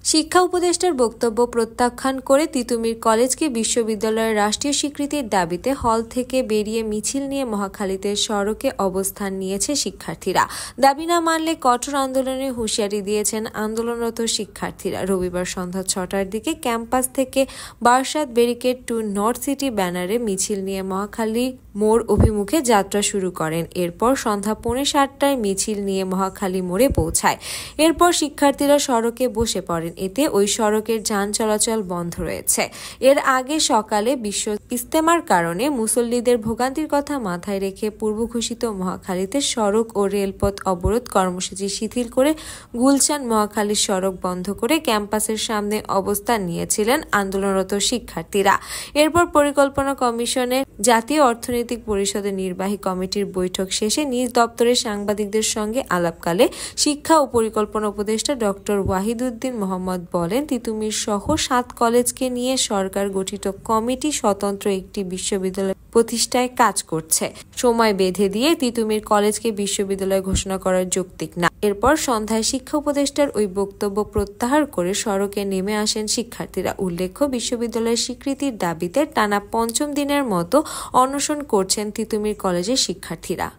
শিক্ষা উপদেষ্টার বক্তব্য প্রত্যাখ্যান করে তিতুমীর কলেজকে বিশ্ববিদ্যালয়ের রাষ্ট্রীয় স্বীকৃতির দাবিতে হল থেকে বেরিয়ে মিছিল নিয়ে মহাখালীতে সড়কে অবস্থান নিয়েছে শিক্ষার্থীরা। দাবি না মানলে কঠোর আন্দোলনের হুঁশিয়ারি দিয়েছেন আন্দোলনরত শিক্ষার্থীরা। রবিবার সন্ধ্যা ৬টার দিকে ক্যাম্পাস থেকে Barasat barricade two north city ব্যানারে মিছিল নিয়ে মহাখালী মোড় অভিমুখে যাত্রা শুরু করেন। এরপর সন্ধ্যা ৫:৩০টায় মিছিল নিয়ে মহাখালী মোড়ে পৌঁছায়। এরপর শিক্ষার্থীরা সড়কে বসে পড়েন। এতে ওই সড়কের যান চলাচল বন্ধ রয়েছে। এর আগে সকালে বিশ্ব ইজতেমার কারণে মুসল্লিদের ভোগান্তির কথা মাথায় রেখে পূর্ব ঘোষিত মহাখালীতে সড়ক ও রেলপথ অবরোধ কর্মসূচি শিথিল করে গুলশান মহাখালীর সড়ক বন্ধ করে ক্যাম্পাসের সামনে অবস্থান নিয়েছিলেন আন্দোলনরত শিক্ষার্থীরা। এরপর পরিকল্পনা কমিশনের জাতীয় অর্থনৈতিক পরিষদের নির্বাহী কমিটির বৈঠক শেষে নিজ দপ্তরের সাংবাদিকদের সঙ্গে আলাপকালে শিক্ষা ও পরিকল্পনা উপদেষ্টা ডক্টর ওয়াহিদুদ্দিন মোহাম্মদ বলেন, তিতুমীর সহ ৭ কলেজকে নিয়ে সরকার গঠিত কমিটি স্বতন্ত্র একটি বিশ্ববিদ্যালয় প্রতিষ্ঠায় কাজ করছে। সময় বেঁধে দিয়ে তিতুমীর কলেজকে বিশ্ববিদ্যালয় ঘোষণা করার যৌক্তিক না। এরপর সন্ধ্যায় শিক্ষা উপদেষ্টার ওই বক্তব্য প্রত্যাহার করে সড়কে নেমে আসেন শিক্ষার্থীরা। উল্লেখ্য, বিশ্ববিদ্যালয়ের স্বীকৃতির দাবিতে টানা ৫ম দিনের মতো অনশন করছেন তিতুমীর কলেজের শিক্ষার্থীরা।